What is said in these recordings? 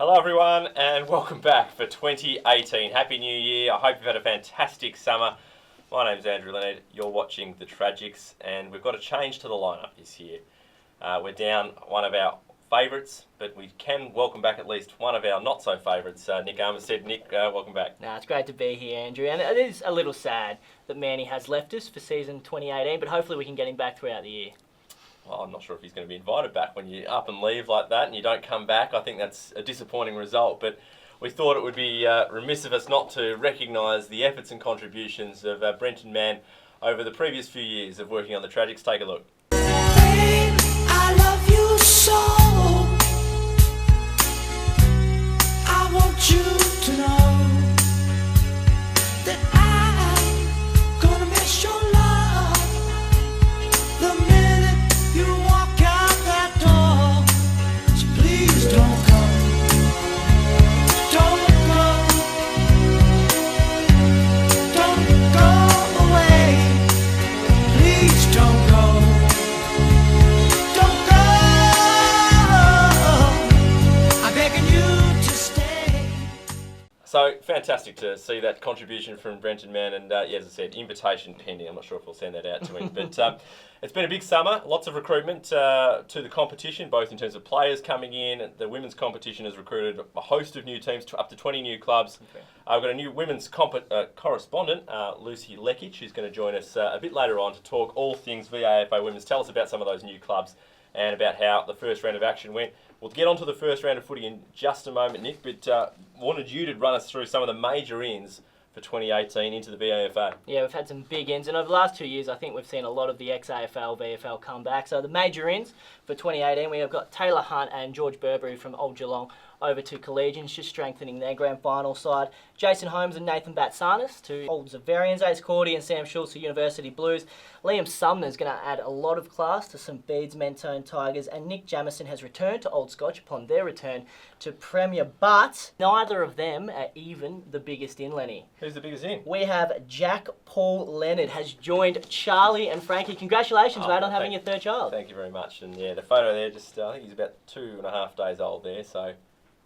Hello everyone and welcome back for 2018. Happy New Year. I hope you've had a fantastic summer. My name's Andrew Leonard. You're watching The Tragics and we've got a change to the lineup this year. We're down one of our favourites, but we can welcome back at least one of our not so favourites, Nick Armistead. Nick, welcome back. It's great to be here, Andrew, and it is a little sad that Manny has left us for season 2018, but hopefully we can get him back throughout the year. Well, I'm not sure if he's going to be invited back when you up and leave like that and you don't come back. I think that's a disappointing result, but we thought it would be remiss of us not to recognise the efforts and contributions of Brenton Man over the previous few years of working on The Tragics. Take a look. Babe, I love you so. I want you to know that I'm gonna miss your love the minute you walk out that door. So please don't go, don't go away. Please don't go. So, fantastic to see that contribution from Brenton Man and, as I said, invitation pending. I'm not sure if we'll send that out to him. But it's been a big summer, lots of recruitment to the competition, both in terms of players coming in. The women's competition has recruited a host of new teams, up to 20 new clubs. Okay. We've got a new women's correspondent, Lucy Leake, who's going to join us a bit later on to talk all things VAFA Women's. Tell us about some of those new clubs and about how the first round of action went. We'll get on to the first round of footy in just a moment, Nick, but wanted you to run us through some of the major ins for 2018 into the VAFA. Yeah, we've had some big ins, and over the last 2 years, I think we've seen a lot of the ex-AFL, VFL come back. So the major ins for 2018, we have got Taylor Hunt and George Burberry from Old Geelong over to Collegians, just strengthening their grand final side. Jason Holmes and Nathan Batsanis to Old Zaverians, Ace Cordy and Sam Schultz to University Blues. Liam Sumner's going to add a lot of class to St Bede's Mentone Tigers, and Nick Jamieson has returned to Old Scotch upon their return to Premier, but neither of them are even the biggest in, Lenny. Who's the biggest in? We have Jack Paul Leonard has joined Charlie and Frankie. Congratulations, mate, on having your third child. Thank you very much. And yeah, the photo there, just I think he's about 2.5 days old there, so I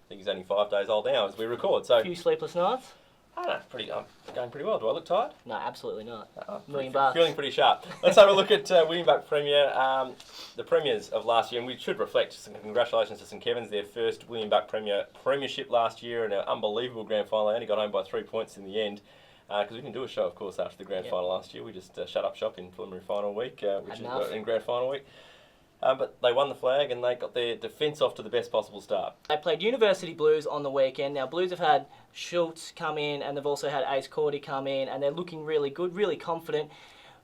think he's only 5 days old now as we record. So a few sleepless nights? I don't know, I'm going pretty well. Do I look tired? No, absolutely not. $1,000,000. Feeling pretty sharp. Let's have a look at William Buck Premier, the premiers of last year. And we should reflect some congratulations to St Kevin's, their first William Buck premiership last year and an unbelievable grand final. They only got home by 3 points in the end. Because we didn't do a show, of course, after the grand final last year. We just shut up shop in preliminary final week, which is in grand final week. But they won the flag and they got their defence off to the best possible start. They played University Blues on the weekend. Now, Blues have had Schultz come in and they've also had Ace Cordy come in and they're looking really good, really confident.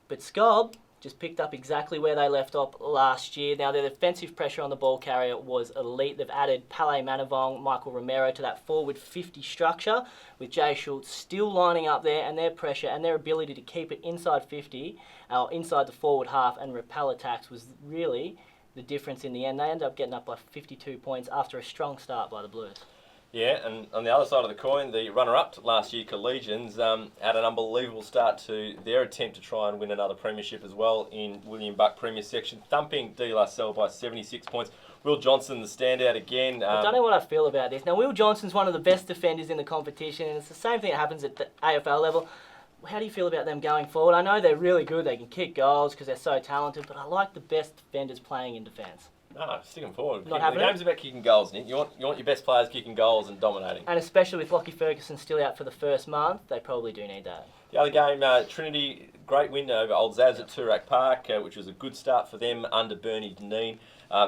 But Scob just picked up exactly where they left off last year. Now, their defensive pressure on the ball carrier was elite. They've added Pele Manavong, Michael Romero to that forward 50 structure, with Jay Schultz still lining up there, and their pressure and their ability to keep it inside 50, inside the forward half and repel attacks was really the difference in the end. They ended up getting up by 52 points after a strong start by the Blues. Yeah, and on the other side of the coin, the runner-up last year, Collegians, had an unbelievable start to their attempt to try and win another premiership as well in William Buck Premier section, thumping De La Salle by 76 points. Will Johnson, the standout again. I don't know what I feel about this. Now, Will Johnson's one of the best defenders in the competition, and it's the same thing that happens at the AFL level. How do you feel about them going forward? I know they're really good. They can kick goals because they're so talented, but I like the best defenders playing in defence. No, stick them forward. The game's about kicking goals, Nick. You want your best players kicking goals and dominating. And especially with Lockie Ferguson still out for the first month, they probably do need that. The other game, Trinity, great win over Old Zaz at Toorak Park, which was a good start for them under Bernie Deneen.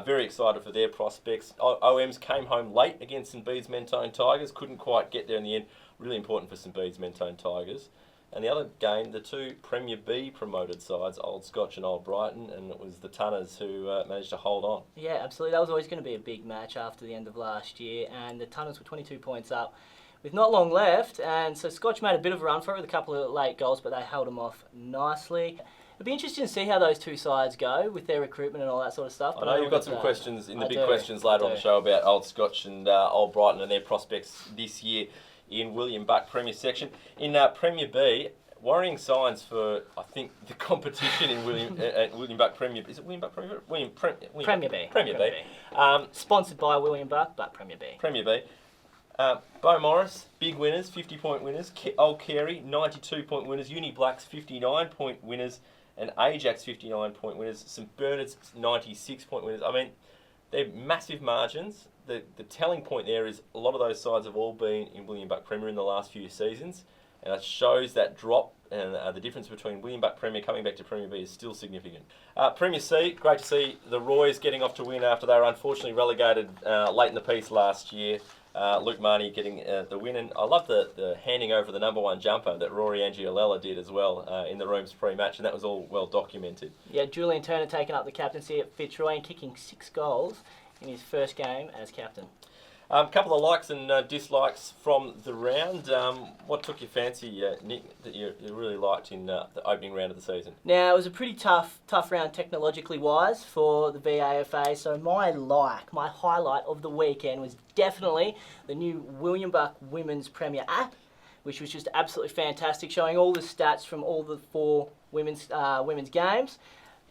Very excited for their prospects. OMs came home late against St Bede's Mentone Tigers. Couldn't quite get there in the end. Really important for St Bede's Mentone Tigers. And the other game, the two Premier B promoted sides, Old Scotch and Old Brighton, and it was the Tunners who managed to hold on. Yeah, absolutely. That was always going to be a big match after the end of last year, and the Tunners were 22 points up with not long left, and so Scotch made a bit of a run for it with a couple of late goals, but they held them off nicely. It'll be interesting to see how those two sides go with their recruitment and all that sort of stuff. I know you've got some questions in the big questions later on the show about Old Scotch and Old Brighton and their prospects this year in William Buck Premier section. In Premier B, worrying signs for, I think, the competition in William Buck Premier. Is it William Buck Premier? Premier B. Premier B. Sponsored by William Buck, but Premier B. Premier B. Bo Morris, big winners, 50-point winners. Old Carey, 92-point winners. Uni Blacks, 59-point winners. And Ajax, 59-point winners. St Bernard's, 96-point winners. I mean, they're massive margins. The telling point there is a lot of those sides have all been in William Buck Premier in the last few seasons. And it shows that drop, and the difference between William Buck Premier coming back to Premier B is still significant. Premier C, great to see the Roys getting off to win after they were unfortunately relegated late in the piece last year. Luke Marnie getting the win, and I love the handing over the number one jumper that Rory Angiolella did as well in the rooms pre-match, and that was all well documented. Yeah, Julian Turner taking up the captaincy at Fitzroy and kicking 6 goals in his first game as captain. A couple of likes and dislikes from the round. What took your fancy, Nick, that you really liked in the opening round of the season? Now, it was a pretty tough round technologically wise for the VAFA, so my highlight of the weekend was definitely the new William Buck Women's Premier app, which was just absolutely fantastic, showing all the stats from all the 4 women's games.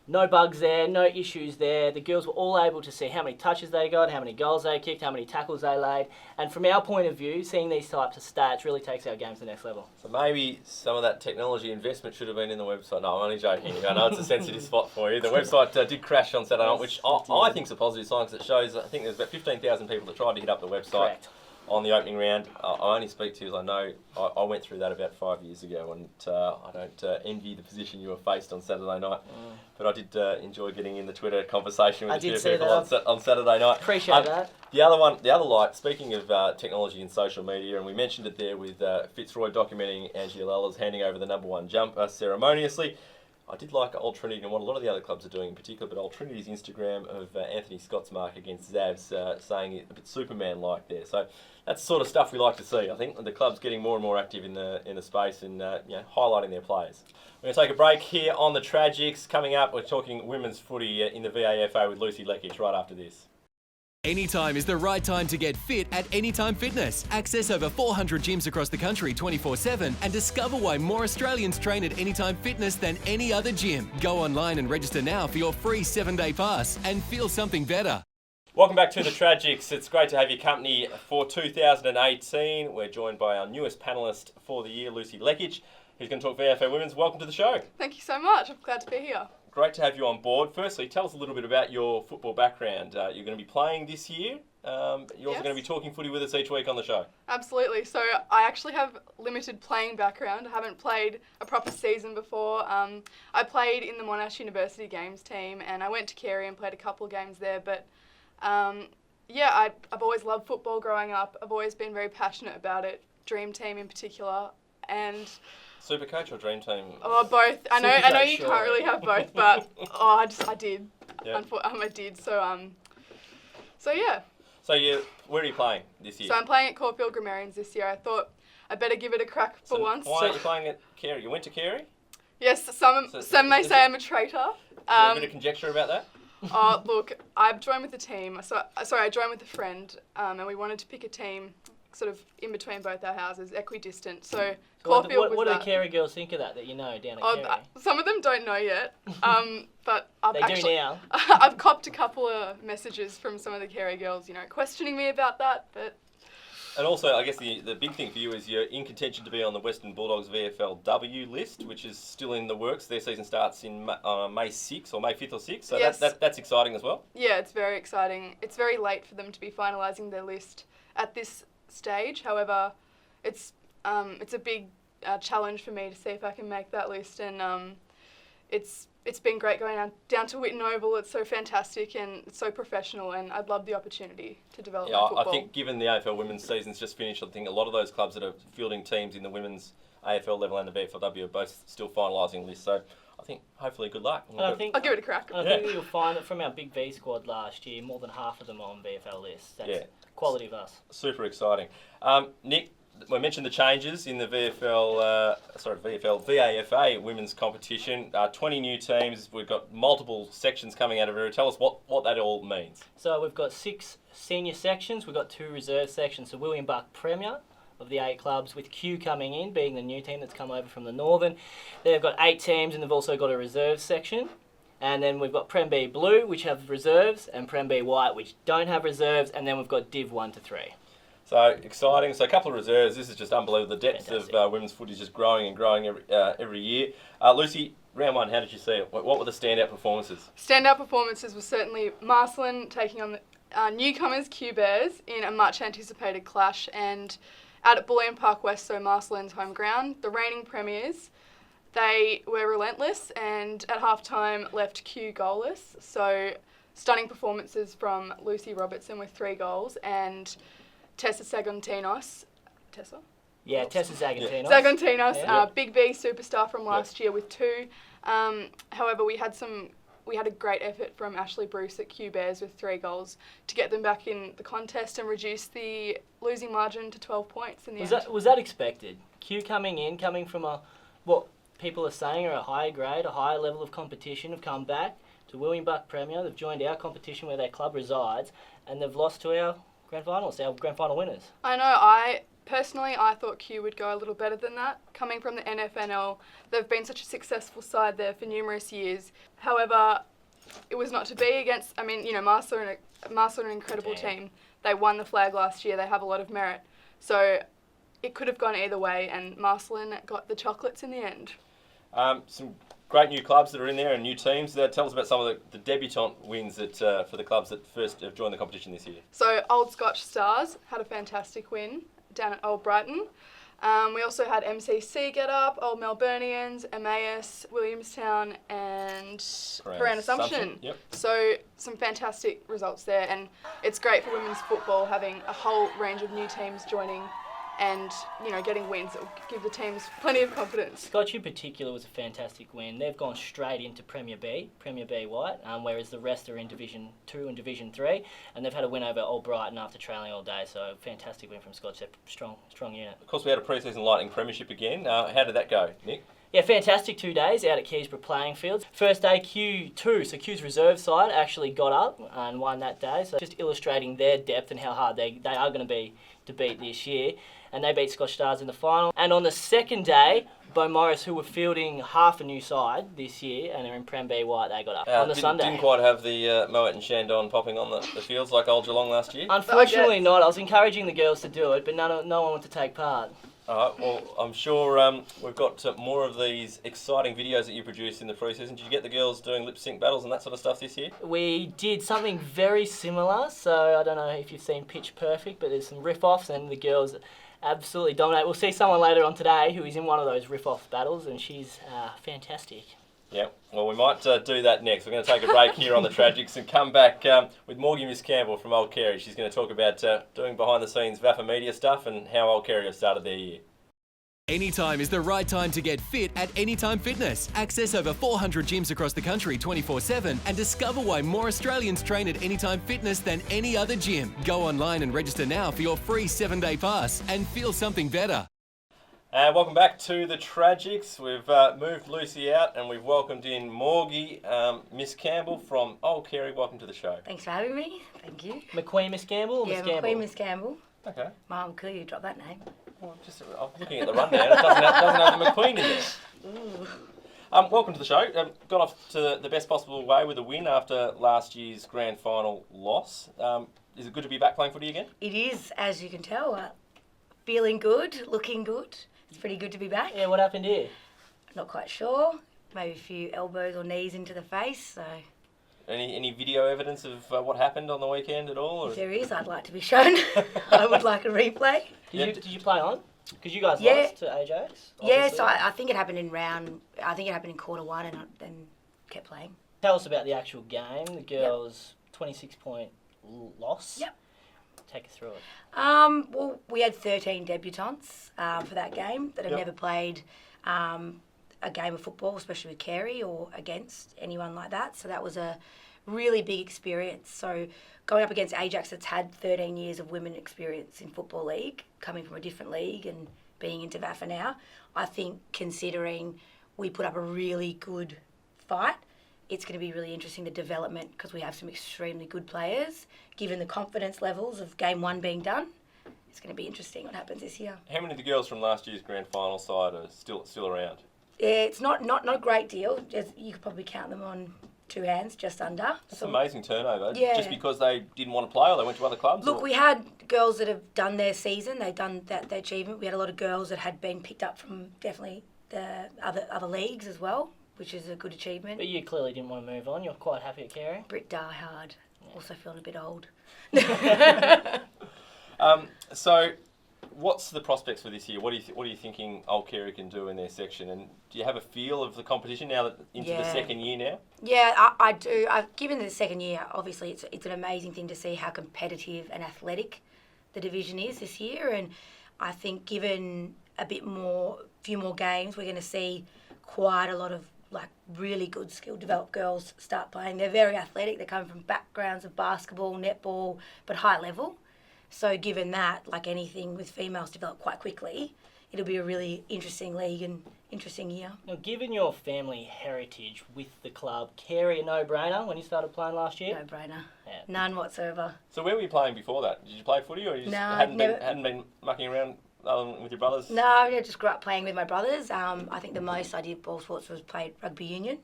No bugs there, no issues there. The girls were all able to see how many touches they got, how many goals they kicked, how many tackles they laid. And from our point of view, seeing these types of stats really takes our game to the next level. So maybe some of that technology investment should have been in the website. No, I'm only joking. I know it's a sensitive spot for you. The website did crash on Saturday night, which I think is a positive sign because it shows, I think there's about 15,000 people that tried to hit up the website. Correct. On the opening round. I only speak to you as I know I went through that about 5 years ago, and I don't envy the position you were faced on Saturday night. But I did enjoy getting in the Twitter conversation with a few people on Saturday night. Appreciate that. The other light, speaking of technology and social media, and we mentioned it there with Fitzroy documenting Angiolella's handing over the number one jumper ceremoniously. I did like Old Trinity and what a lot of the other clubs are doing in particular, but Old Trinity's Instagram of Anthony Scott's mark against Zavs saying it a bit Superman-like there. So that's the sort of stuff we like to see. I think the club's getting more and more active in the space and highlighting their players. We're going to take a break here on the Tragics. Coming up, we're talking women's footy in the VAFA with Lucy Leake right after this. Anytime is the right time to get fit at Anytime Fitness. Access over 400 gyms across the country 24/7 and discover why more Australians train at Anytime Fitness than any other gym. Go online and register now for your free 7-day pass and feel something better. Welcome back to the Tragics. It's great to have your company for 2018. We're joined by our newest panellist for the year, Lucy Leake, who's going to talk VFA Women's. Welcome to the show. Thank you so much. I'm glad to be here. Great to have you on board. Firstly, tell us a little bit about your football background. You're going to be playing this year. You're also going to be talking footy with us each week on the show. Absolutely. So I actually have limited playing background. I haven't played a proper season before. I played in the Monash University Games team and I went to Carey and played a couple of games there. But I've always loved football growing up. I've always been very passionate about it, Dream Team in particular. And Supercoach or Dream Team? Oh, both. I know you can't really have both, but I did. Yep. I did. So yeah. So where are you playing this year? So I'm playing at Caulfield Grammarians this year. I thought I'd better give it a crack for once. Why aren't you playing at Carey? You went to Carey? Yes, some may say I'm a traitor. Is there a bit of conjecture about that? Look, I've joined with the team. I joined with a friend, and we wanted to pick a team sort of in between both our houses, equidistant. So Caulfield was what do the Carey girls think of that you know down at Carey? Some of them don't know yet, but do now. I've copped a couple of messages from some of the Carey girls, questioning me about that, but... And also, I guess the big thing for you is you're in contention to be on the Western Bulldogs VFLW list, which is still in the works. Their season starts in May 6th or May 5th or 6th, so yes. that's exciting as well. Yeah, it's very exciting. It's very late for them to be finalising their list at this stage. However, it's a big challenge for me to see if I can make that list, and it's been great going down to Whitten Oval. It's so fantastic and it's so professional, and I'd love the opportunity to develop my football. I think given the AFL women's season's just finished, I think a lot of those clubs that are fielding teams in the women's AFL level and the VFLW are both still finalising lists, so I think hopefully good luck. I'll give it a crack. I think you'll find that from our Big V squad last year, more than half of them are on VFL lists. That's quality of us. Super exciting. Nick, we mentioned the changes in the VAFA women's competition. 20 new teams. We've got multiple sections coming out of it. Tell us what that all means. So we've got 6 senior sections. We've got 2 reserve sections. So William Buck Premier of the 8 clubs, with Q coming in, being the new team that's come over from the Northern. They've got 8 teams, and they've also got a reserve section. And then we've got Prem B Blue, which have reserves, and Prem B White, which don't have reserves. And then we've got Div 1 to 3. So exciting. So a couple of reserves. This is just unbelievable. The depth Fantastic. of women's footy is just growing and growing every year. Lucy, round one, how did you see it? What were the standout performances? Standout performances was certainly Marcelin taking on the newcomers Q Bears in a much anticipated clash, and out at Bullion Park West, so Marcelin's home ground, the reigning premiers, they were relentless and at halftime left Q goalless. So stunning performances from Lucy Robertson with 3 goals and Tessa Sagontinos. Tessa? Yeah, Tessa Zagantinos. Zagontinos, Yeah. Big B superstar from last year with 2. However, we had a great effort from Ashley Bruce at Q Bears with 3 goals to get them back in the contest and reduce the losing margin to 12 points in the end. Was that expected? Q coming from what people are saying are a higher grade, a higher level of competition, have come back to William Buck Premier. They've joined our competition where their club resides, and they've lost to our grand finals, our grand final winners. I know. Personally, I thought Q would go a little better than that. Coming from the NFNL, they've been such a successful side there for numerous years. However, it was not to be against, Marcel are an incredible team. They won the flag last year. They have a lot of merit. So it could have gone either way, and Marcelin got the chocolates in the end. Some great new clubs that are in there and new teams. Tell us about some of the debutante wins for the clubs that first have joined the competition this year. So Old Scotch Stars had a fantastic win down at Old Brighton. We also had MCC get up, Old Melburnians, Emmaus, Williamstown and Paran Assumption. Yep. So some fantastic results there, and it's great for women's football having a whole range of new teams joining and getting wins that will give the teams plenty of confidence. Scotch in particular was a fantastic win. They've gone straight into Premier B White, whereas the rest are in Division 2 and Division 3, and they've had a win over Old Brighton after trailing all day, so fantastic win from Scotch. They're strong unit. Of course, we had a pre-season Lightning Premiership again. How did that go, Nick? Yeah, fantastic 2 days out at Keysborough playing fields. First day, Q2, so Q's reserve side actually got up and won that day, so just illustrating their depth and how hard they are going to be to beat this year. And they beat Scotch Stars in the final. And on the second day, Bo Morris, who were fielding half a new side this year and are in Prem B White, they got up on the Sunday. Didn't quite have the Moet and Shandon popping on the fields like Old Geelong last year? Unfortunately not. I was encouraging the girls to do it, but no one wanted to take part. All right, well, I'm sure we've got more of these exciting videos that you produced in the pre-season. Did you get the girls doing lip-sync battles and that sort of stuff this year? We did something very similar, so I don't know if you've seen Pitch Perfect, but there's some riff-offs and the girls absolutely dominate. We'll see someone later on today who is in one of those riff-off battles, and she's fantastic. Yeah, well, we might do that next. We're going to take a break here on the Tragics and come back with Morgie Miscamble from Old Carey. She's going to talk about doing behind-the-scenes VAFA media stuff and how Old Carey have started their year. Anytime is the right time to get fit at Anytime Fitness. Access over 400 gyms across the country 24/7 and discover why more Australians train at Anytime Fitness than any other gym. Go online and register now for your free 7-day pass and feel something better. Welcome back to the Tragics. We've moved Lucy out and we've welcomed in Morgie Miscamble from Old Carey. Welcome to the show. Thanks for having me. Thank you. McQueen Miscamble or Yeah, Miscamble? McQueen Miscamble. Okay. My uncle, you dropped that name. Well, I'm looking at the rundown. It doesn't have the McQueen in there. Ooh. Welcome to the show. Got off to the best possible way with a win after last year's grand final loss. Is it good to be back playing footy again? It is, as you can tell, feeling good, looking good. It's pretty good to be back. Yeah, what happened here? Not quite sure. Maybe a few elbows or knees into the face. So Any video evidence of what happened on the weekend at all? Or? if there is, I'd like to be shown. I would like a replay. Did you play on? Because you guys Yeah. lost to Ajax. Yeah, obviously. so I think it happened in quarter 1 and I then kept playing. Tell us about the actual game. The girls' 26-point loss. Yep. Take us through it. Well, we had 13 debutants for that game that have never played a game of football, especially with Carey or against anyone like that. So that was a really big experience. So going up against Ajax that's had 13 years of women experience in Football League, coming from a different league and being into VAFA now, I think considering we put up a really good fight, it's going to be really interesting, the development, because we have some extremely good players. Given the confidence levels of game 1 being done, it's going to be interesting what happens this year. How many of the girls from last year's grand final side are still around? Yeah, it's not a great deal. You could probably count them on two hands, just under. That's amazing turnover. Yeah. Just because they didn't want to play or they went to other clubs? Look, or? we had girls that have done their season. They've done their achievement. We had a lot of girls that had been picked up from definitely the other leagues as well, which is a good achievement. But you clearly didn't want to move on. You're quite happy at Carey. Brit diehard. Also feeling a bit old. So, what's the prospects for this year? What are you thinking Old Carey can do in their section? And do you have a feel of the competition now that into the second year now? Yeah, I do. Given the second year, obviously it's an amazing thing to see how competitive and athletic the division is this year. And I think given few more games, we're going to see quite a lot of like really good skill developed girls start playing. They're very athletic. They come from backgrounds of basketball, netball, but high level. So given that, like anything with females develop quite quickly, it'll be a really interesting league and interesting year. Now, given your family heritage with the club, Carey a no-brainer when you started playing last year? No brainer. Yeah. None whatsoever. So where were you playing before that? Did you play footy or you just No, hadn't never. been mucking around with your brothers? No, I just grew up playing with my brothers. I think the most I did ball sports was played rugby union.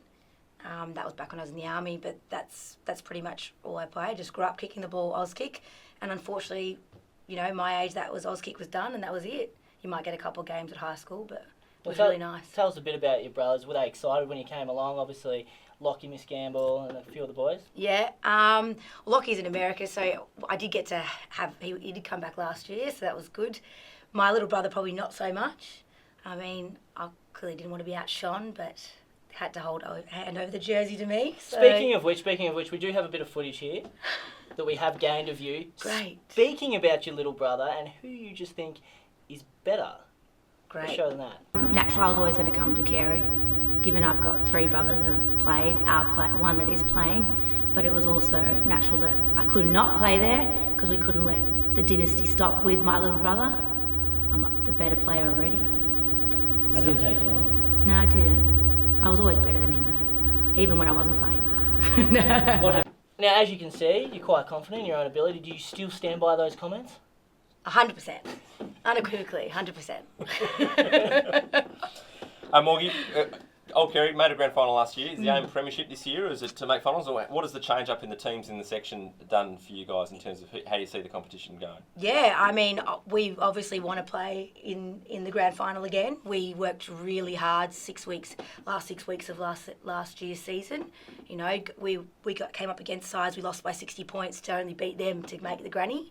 That was back when I was in the army, but that's pretty much all I played. Just grew up kicking the ball, Oz kick, and unfortunately, you know, my age, that was Oz kick was done, and that was it. You might get a couple of games at high school, but it was really nice. Tell us a bit about your brothers. Were they excited when you came along? Obviously, Lockie Miscamble and a few of the boys. Yeah, Lockie's in America, so I did get to have. He did come back last year, so that was good. My little brother probably not so much. I mean, I clearly didn't want to be outshone, but had to hand over the jersey to me. So. Speaking of which, we do have a bit of footage here that we have gained of you. Great. Speaking about your little brother and who you just think is better. Great. Show them that. Naturally, I was always going to come to Carey, given I've got three brothers that have played, one that is playing, but it was also natural that I could not play there because we couldn't let the dynasty stop with my little brother. I'm the better player already. I didn't take you on. No, I didn't. I was always better than him though, even when I wasn't playing. What happened? Now, as you can see, you're quite confident in your own ability. Do you still stand by those comments? 100%. Unequivocally, 100%. Morgie, Old Carey made a grand final last year. Is the aim premiership this year, or is it to make finals? Or what has the change up in the teams in the section done for you guys in terms of how you see the competition going? Yeah, I mean, we obviously want to play in the grand final again. We worked really hard last 6 weeks of last year's season. You know, we came up against sides. We lost by 60 points to only beat them to make the granny.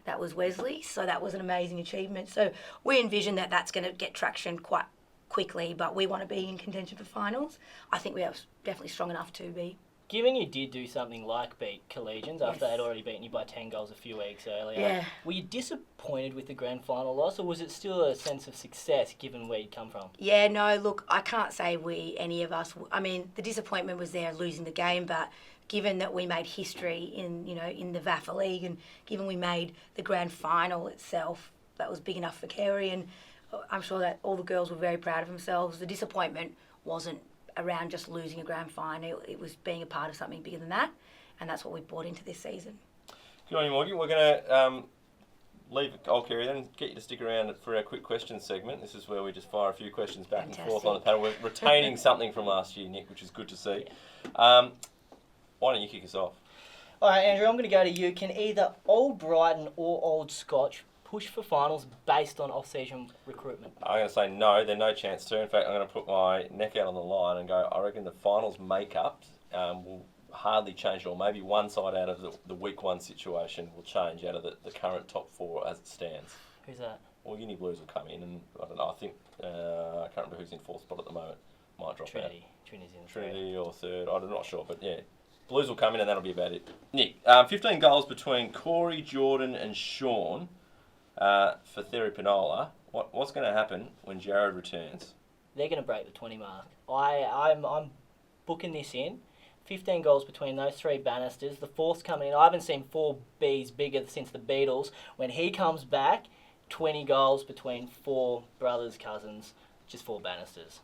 That was Wesley, so that was an amazing achievement. So we envision that that's going to get traction quite quickly, but we want to be in contention for finals. I think we are definitely strong enough to be. Given you did do something like beat Collegians after they'd already beaten you by 10 goals a few weeks earlier, were you disappointed with the grand final loss, or was it still a sense of success given where you'd come from? Yeah, no, look, I can't say any of us. I mean, the disappointment was there losing the game, but given that we made history in the VAFA League, and given we made the grand final itself, that was big enough for Carey, and I'm sure that all the girls were very proud of themselves. The disappointment wasn't around just losing a grand final. It was being a part of something bigger than that, and that's what we brought into this season. Good on you, Morgie. We're going to leave Old Carey then, get you to stick around for our quick questions segment. This is where we just fire a few questions back and forth on the panel. We're retaining something from last year, Nick, which is good to see. Why don't you kick us off? All right, Andrew, I'm going to go to you. Can either Old Brighton or Old Scotch push for finals based on off-season recruitment? I'm going to say no, there's no chance to. In fact, I'm going to put my neck out on the line and go, I reckon the finals makeup will hardly change at all. Maybe one side out of the week one situation will change out of the current top four as it stands. Who's that? Well, Uni Blues will come in, and I don't know, I think, I can't remember who's in fourth spot at the moment. Might drop Trinity. out. Trinity's in Trinity or third, I'm not sure, but yeah. Blues will come in and that'll be about it. Nick, 15 goals between Corey, Jordan and Sean for Theri Pinola. What's going to happen when Jared returns? They're going to break the 20 mark. I'm booking this in. 15 goals between those three Bannisters. The fourth's coming in. I haven't seen four Bs bigger since the Beatles. When he comes back, 20 goals between four brothers, cousins, just four Bannisters.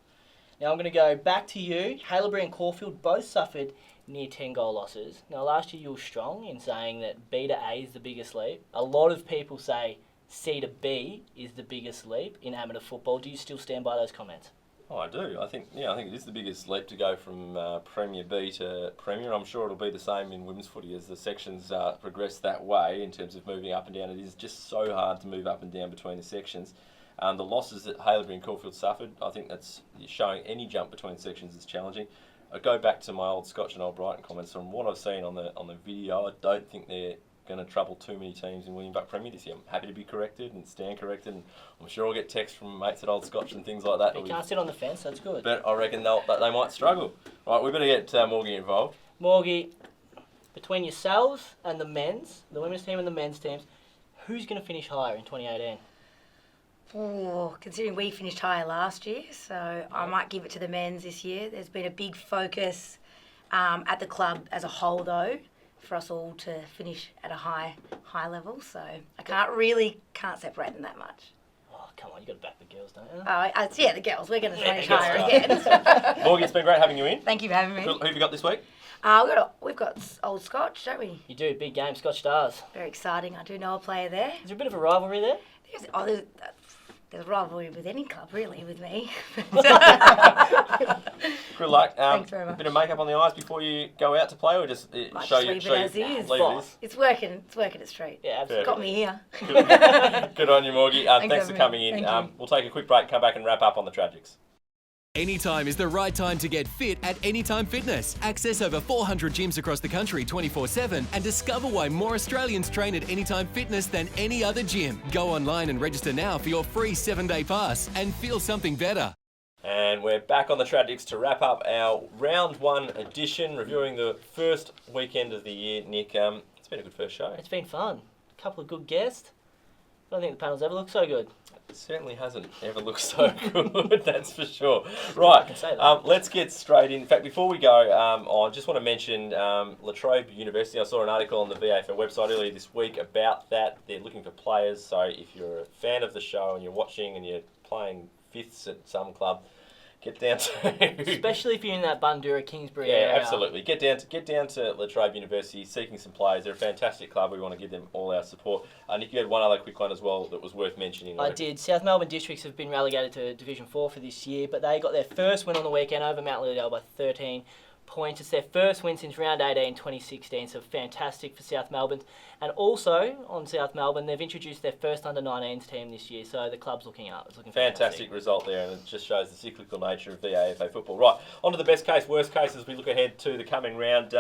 Now I'm going to go back to you. Haileybury and Caulfield both suffered near 10 goal losses. Now last year you were strong in saying that B to A is the biggest leap. A lot of people say C to B is the biggest leap in amateur football. Do you still stand by those comments? Oh, I do. I think it is the biggest leap to go from Premier B to Premier. I'm sure it'll be the same in women's footy as the sections progress that way in terms of moving up and down. It is just so hard to move up and down between the sections. The losses that Haileybury and Caulfield suffered, I think that's showing any jump between sections is challenging. I go back to my old Scotch and Old Brighton comments. From what I've seen on the video, I don't think they're going to trouble too many teams in William Buck Premier this year. I'm happy to be corrected and stand corrected, and I'm sure I'll get texts from mates at Old Scotch and things like that. You can't sit on the fence, that's good. But I reckon they might struggle. Right, we better get Morgie involved. Morgie, between yourselves and the women's team and the men's teams, who's going to finish higher in 2018? Oh, considering we finished higher last year, so I might give it to the men's this year. There's been a big focus at the club as a whole, though, for us all to finish at a high level. So I can't separate them that much. Oh, come on, you got to back the girls, don't you? Yeah, the girls. We're going to finish higher again. Morgie, it's been great having you in. Thank you for having me. Who have you got this week? We've got Old Scotch, don't we? You do, big game, Scotch Stars. Very exciting. I do know a player there. Is there a bit of a rivalry there? There's a rivalry with any club, really, with me. Good luck. Thanks very much. A bit of makeup on the eyes before you go out to play, or just Leave it as is. It's working its treat. Yeah, absolutely. Got me here. Good on you, Morgie. Thanks for coming in. Thank you. We'll take a quick break, come back and wrap up on the Tragics. Anytime is the right time to get fit at Anytime Fitness. Access over 400 gyms across the country 24/7 and discover why more Australians train at Anytime Fitness than any other gym. Go online and register now for your free 7-day pass and feel something better. And we're back on the Tragics to wrap up our round one edition, reviewing the first weekend of the year. Nick, it's been a good first show. It's been fun. A couple of good guests. I don't think the panel's ever looked so good. It certainly hasn't ever looked so good, that's for sure. Right, let's get straight in. In fact, before we go, I just want to mention La Trobe University. I saw an article on the VAFA website earlier this week about that. They're looking for players, so if you're a fan of the show and you're watching and you're playing fifths at some club, get down to... Especially if you're in that Bundoora, Kingsbury area. Yeah, absolutely. Get down to La Trobe University, seeking some players. They're a fantastic club. We want to give them all our support. Nick, you had one other quick one as well that was worth mentioning. I did. South Melbourne Districts have been relegated to Division 4 for this year, but they got their first win on the weekend over Mount Lilydale by 13 points. It's their first win since round 18 2016, so fantastic for South Melbourne. And also on South Melbourne, they've introduced their first under-19s team this year, so the club's looking up. It's looking fantastic result there, and it just shows the cyclical nature of VAFA football. Right, on to the best case, worst case as we look ahead to the coming round.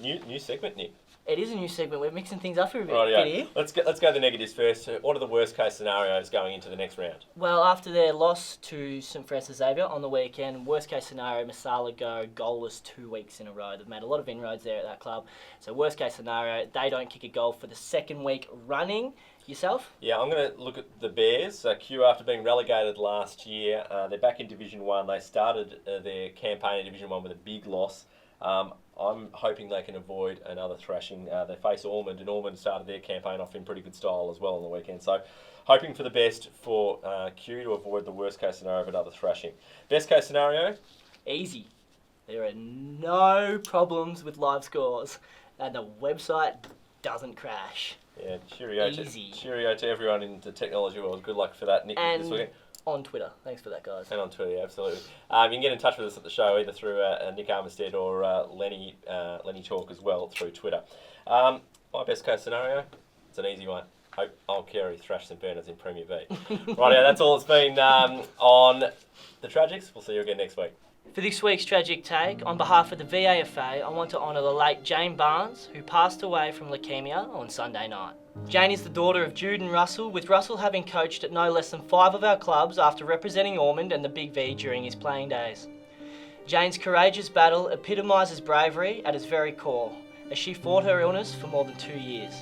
New segment, Nick. It is a new segment. We're mixing things up a bit here. Let's go the negatives first. What are the worst case scenarios going into the next round? Well, after their loss to St Francis Xavier on the weekend, worst case scenario, Masala go goalless 2 weeks in a row. They've made a lot of inroads there at that club. So worst case scenario, they don't kick a goal for the second week running. Yourself? Yeah, I'm going to look at the Bears. Q, after being relegated last year, they're back in Division 1. They started their campaign in Division 1 with a big loss. I'm hoping they can avoid another thrashing. They face Ormond, and Ormond started their campaign off in pretty good style as well on the weekend. So hoping for the best for Q to avoid the worst case scenario of another thrashing. Best case scenario? Easy. There are no problems with live scores, and the website doesn't crash. Yeah, cheerio to everyone in the technology world. Good luck for that, Nick, this weekend. On Twitter. Thanks for that, guys. And on Twitter, yeah, absolutely. You can get in touch with us at the show either through Nick Armistead or Lenny Talk as well through Twitter. My best case scenario, it's an easy one. Hope Old Carey thrash St Bernard's in Premier B. Right, that's all it's been on the Tragics. We'll see you again next week. For this week's Tragic Take, on behalf of the VAFA, I want to honour the late Jane Barnes, who passed away from leukaemia on Sunday night. Jane is the daughter of Jude and Russell, with Russell having coached at no less than 5 of our clubs after representing Ormond and the Big V during his playing days. Jane's courageous battle epitomises bravery at its very core, as she fought her illness for more than 2 years.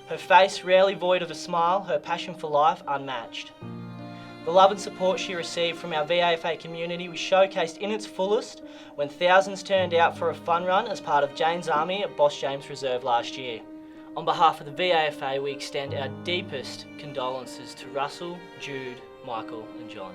Her face rarely void of a smile, her passion for life unmatched. The love and support she received from our VAFA community was showcased in its fullest when thousands turned out for a fun run as part of Jane's Army at Boss James Reserve last year. On behalf of the VAFA, we extend our deepest condolences to Russell, Jude, Michael and John.